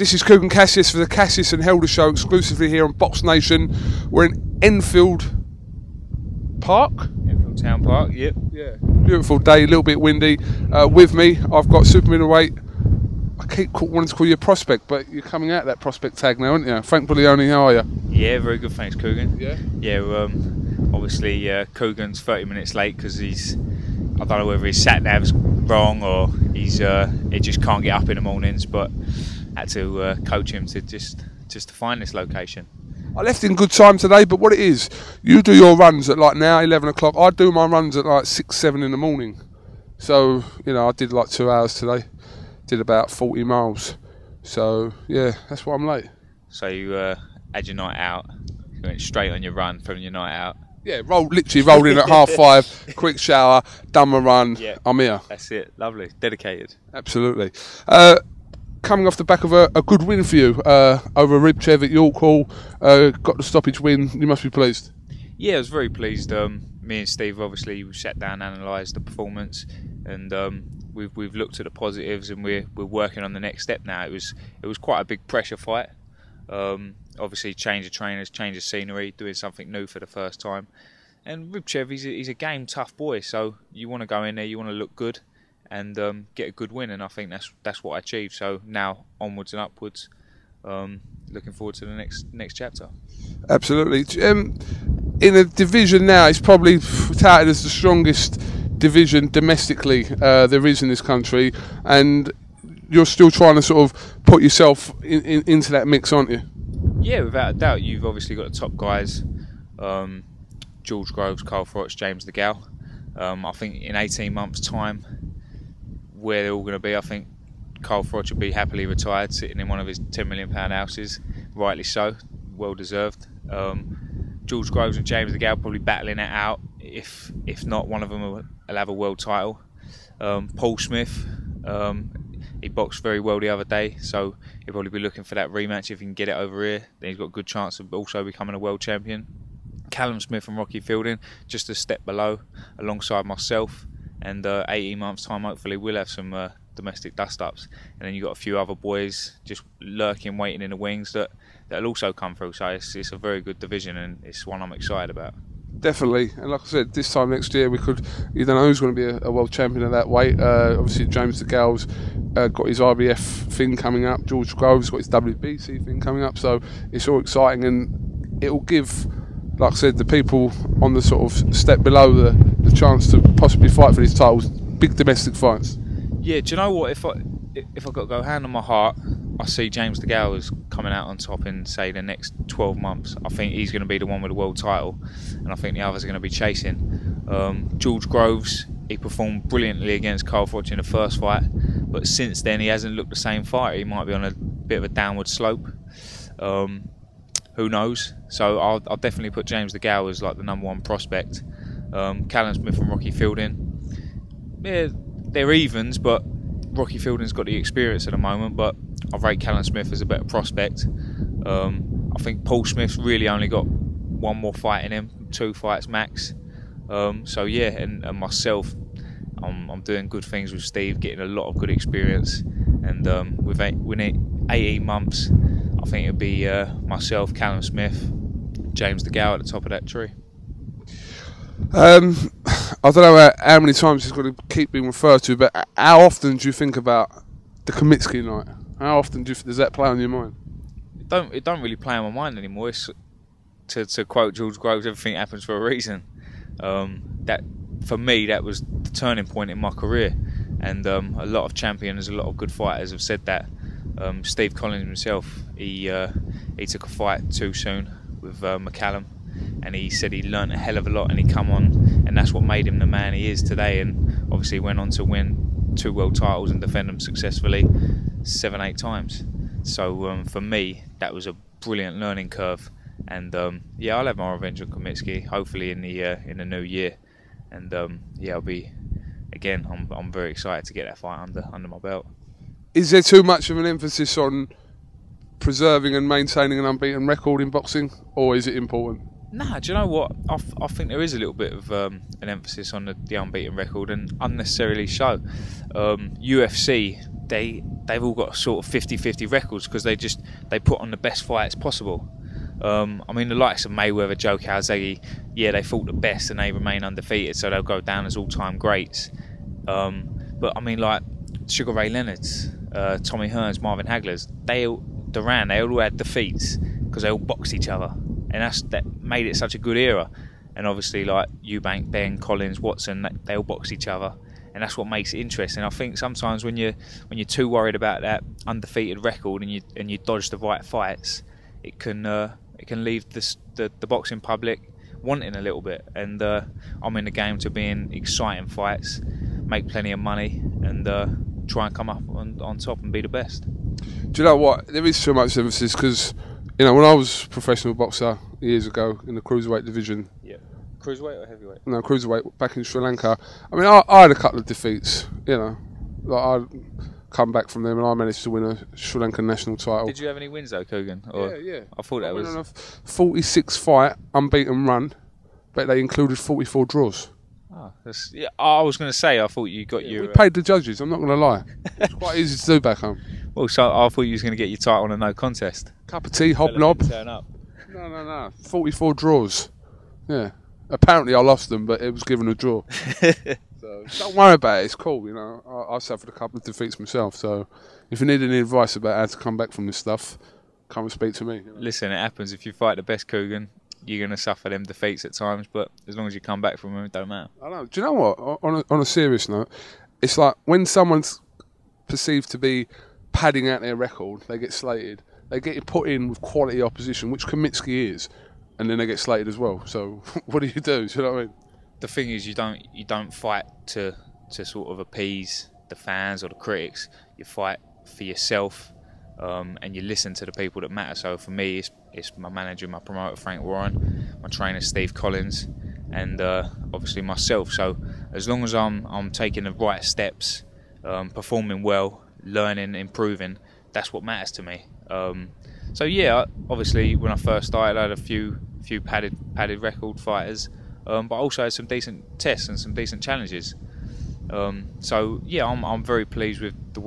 This is Kugan Cassius for the Cassius and Helder Show, exclusively here on Box Nation. We're in Enfield Park. Enfield Town Park, yep. Yeah, beautiful day, a little bit windy. With me, I've got super middleweight. I keep wanting to call you a prospect, but you're coming out of that prospect tag now, aren't you? Frank Buglioni, how are you? Yeah, very good, thanks, Kugan. Yeah? Yeah, obviously Kugan's 30 minutes late because he's, I don't know whether his sat-nav's wrong or he just can't get up in the mornings, but had to coach him to just to find this location. I left in good time today, but what it is, you do your runs at like now 11 o'clock. I do my runs at like 6, 7 in the morning. So, you know, I did like 2 hours today. Did about 40 miles. So, yeah, that's why I'm late. So you had your night out, you went straight on your run from your night out. Yeah, literally rolled in at 5:30, quick shower, done my run, yeah. I'm here. That's it, lovely, dedicated. Absolutely. Coming off the back of a good win for you over Ribchev at York Hall, got the stoppage win. You must be pleased. Yeah, I was very pleased. Me and Steve obviously sat down and analysed the performance, and we've looked at the positives, and we're working on the next step now. It was quite a big pressure fight. Obviously, change of trainers, change of scenery, doing something new for the first time. And Ribchev, he's a game tough boy, so you want to go in there, you want to look good, and get a good win, and I think that's what I achieved. So now onwards and upwards, looking forward to the next chapter. Absolutely. In a division now, it's probably touted as the strongest division domestically there is in this country, and you're still trying to sort of put yourself into that mix, aren't you? Yeah, without a doubt. You've obviously got the top guys, George Groves, Carl Froch, James the Gal. I think in 18 months' time, where they're all going to be, I think Carl Froch will be happily retired, sitting in one of his £10 million houses, rightly so, well deserved. George Groves and James the Gal probably battling it out. If not, one of them will have a world title. Paul Smith, he boxed very well the other day, so he'll probably be looking for that rematch. If he can get it over here, then he's got a good chance of also becoming a world champion. Callum Smith and Rocky Fielding, just a step below, alongside myself. And 18 months' time, hopefully, we'll have some domestic dust-ups. And then you've got a few other boys just lurking, waiting in the wings that'll also come through. So it's a very good division, and it's one I'm excited about. Definitely, and like I said, this time next year you don't know who's going to be a world champion at that weight. Obviously James the Gal's got his IBF thing coming up, George Groves got his WBC thing coming up, so it's all exciting, and it will give, like I said, the people on the sort of step below the chance to possibly fight for these titles, big domestic fights. Yeah, do you know what, if I got to go hand on my heart, I see James the Gal as coming out on top in, say, the next 12 months. I think he's going to be the one with the world title, and I think the others are going to be chasing. George Groves, he performed brilliantly against Carl Froch in the first fight, but since then he hasn't looked the same fighter. He might be on a bit of a downward slope. Who knows? So I'll definitely put James the Gal as like the #1 prospect. Callum Smith and Rocky Fielding, yeah, they're evens, but Rocky Fielding's got the experience at the moment, but I rate Callum Smith as a better prospect. I think Paul Smith's really only got one more fight in him, 2 fights max. So yeah, and myself, I'm doing good things with Steve, getting a lot of good experience, and within 18 months, I think it'll be myself, Callum Smith, James the Gal at the top of that tree. I don't know how many times it's going to keep being referred to, but how often do you think about the Kamitsky night? How often does that play on your mind? It don't really play on my mind anymore. It's, to quote George Groves, everything happens for a reason. That for me, that was the turning point in my career, and a lot of champions, a lot of good fighters have said that. Steve Collins himself, he took a fight too soon with McCallum, and he said he learnt a hell of a lot, and he come on, and that's what made him the man he is today. And obviously went on to win 2 world titles and defend them successfully 7, 8 times. So for me, that was a brilliant learning curve, and yeah, I'll have my revenge on Kamitsky hopefully in the new year, and yeah, I'll be again. I'm very excited to get that fight under my belt. Is there too much of an emphasis on preserving and maintaining an unbeaten record in boxing, or is it important? Nah, do you know what? I think there is a little bit of an emphasis on the unbeaten record, and unnecessarily so. UFC they've all got sort of 50-50 records because they put on the best fights possible. I mean, the likes of Mayweather, Joe Calzaghe, yeah, they fought the best and they remain undefeated, so they'll go down as all-time greats. But I mean, like Sugar Ray Leonard's, Tommy Hearns, Marvin Hagler's, Duran, they all had defeats because they all boxed each other, and that made it such a good era. And obviously, like Eubank, Ben, Collins, Watson, they all boxed each other, and that's what makes it interesting. I think sometimes when you're too worried about that undefeated record and you dodge the right fights, it can leave the boxing public wanting a little bit. And I'm in the game to be in exciting fights, make plenty of money, and try and come up on top and be the best. Do you know what? There is so much emphasis because, you know, when I was a professional boxer years ago in the cruiserweight division. Yeah. Cruiserweight or heavyweight? No, cruiserweight, back in Sri Lanka. I mean, I had a couple of defeats, you know. Like, I'd come back from them and I managed to win a Sri Lankan national title. Did you have any wins though, Kugan? Or Yeah. I thought that was... I went on a 46 fight, unbeaten run, but they included 44 draws. Oh, yeah, I was going to say, I thought you got your... We paid the judges, I'm not going to lie. It's quite easy to do back home. Well, so I thought you was going to get your title on a no contest. Cup of tea, hobnob. Turn up. No. 44 draws. Yeah. Apparently I lost them, but it was given a draw. So don't worry about it, it's cool, you know. I suffered a couple of defeats myself, so if you need any advice about how to come back from this stuff, come and speak to me. You know? Listen, it happens. If you fight the best, Kugan, you're going to suffer them defeats at times, but as long as you come back from them, it don't matter. I know. Do you know what? On a serious note, it's like when someone's perceived to be padding out their record, they get slated. They get put in with quality opposition, which Kamitsky is, and then they get slated as well. So what do? Do you know what I mean? The thing is, you don't fight to sort of appease the fans or the critics. You fight for yourself, and you listen to the people that matter. So for me, it's my manager, my promoter Frank Warren, my trainer Steve Collins, and obviously myself. So as long as I'm taking the right steps, performing well, learning, improving, that's what matters to me. So yeah, obviously when I first started, I had a few padded record fighters, but I also had some decent tests and some decent challenges. So yeah, I'm very pleased with the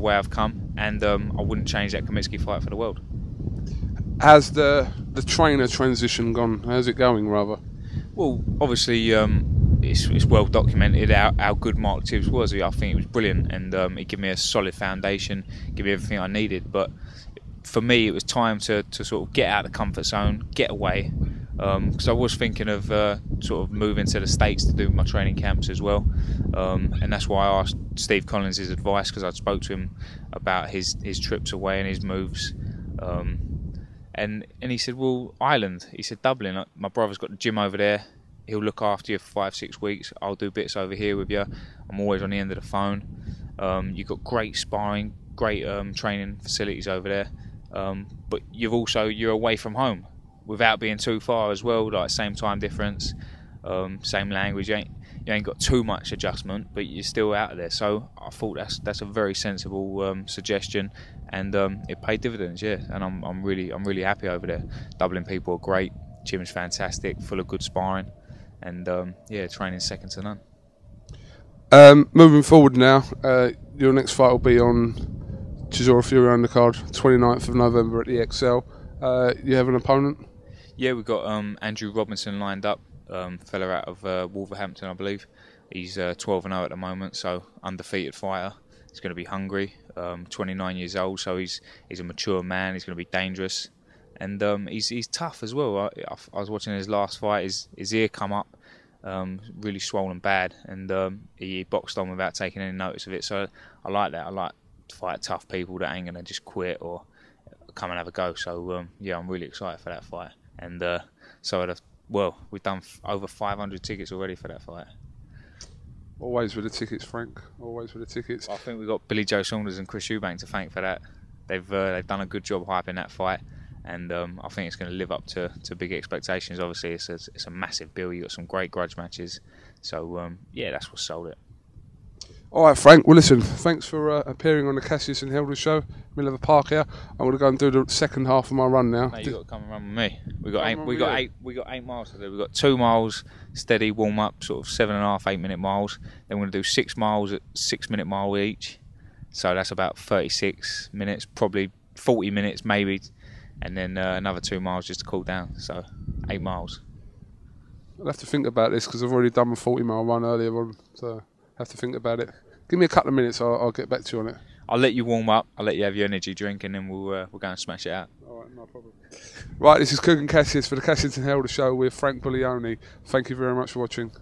way I've come, and I wouldn't change that Kamitsky fight for the world. How's the trainer transition gone? How's it going, rather? Well, obviously it's well documented how good Mark Tibbs was. I think it was brilliant, and he gave me a solid foundation, gave me everything I needed. But for me, it was time to sort of get out of the comfort zone, get away, because I was thinking of sort of moving to the States to do my training camps as well, and that's why I asked Steve Collins his advice, because I spoke to him about his trips away and his moves, and he said, well, Ireland. He said, Dublin. My brother's got the gym over there. He'll look after you for 5-6 weeks. I'll do bits over here with you. I'm always on the end of the phone. You've got great sparring, great training facilities over there. But you're away from home without being too far as well. Like same time difference, same language. You ain't got too much adjustment, but you're still out of there. So I thought that's a very sensible suggestion, and it paid dividends. Yeah, and I'm really happy over there. Dublin people are great. Gym's fantastic, full of good sparring, and yeah, training's second to none. Moving forward now, your next fight will be on Chisora Fury undercard, 29th of November at the XL. You have an opponent? Yeah, we've got Andrew Robinson lined up, fella out of Wolverhampton, I believe. He's 12-0 at the moment, so undefeated fighter. He's going to be hungry, 29 years old, so he's a mature man. He's going to be dangerous, and he's tough as well. I was watching his last fight. His ear come up, really swollen bad, and he boxed on without taking any notice of it. So I like that. I like to fight tough people that ain't going to just quit or come and have a go. So yeah, I'm really excited for that fight. And so we've done over 500 tickets already for that fight. Always with the tickets, Frank. Always with the tickets. I think we've got Billy Joe Saunders and Chris Eubank to thank for that. They've done a good job hyping that fight, and I think it's going to live up to big expectations. Obviously, it's a massive bill. You've got some great grudge matches. So yeah, that's what sold it. All right, Frank. Well, listen, thanks for appearing on the Cassius and Helder show, middle of the park here. I'm going to go and do the second half of my run now. No, you got to come and run with me. We got 8 miles to do. We've got 2 miles steady warm up, sort of 7.5, 8 minute miles. Then we're going to do 6 miles at 6 minute mile each, So that's about 36 minutes, probably 40 minutes maybe, and then another 2 miles just to cool down. So 8 miles. I'll have to think about this because I've already done a 40-mile run earlier on, so I have to think about it. Give me a couple of minutes, I'll get back to you on it. I'll let you warm up, I'll let you have your energy drink, and then we'll go and smash it out. All right, no problem. Right, this is Kugan Cassius for the Cassius and Helder Show with Frank Buglioni. Thank you very much for watching.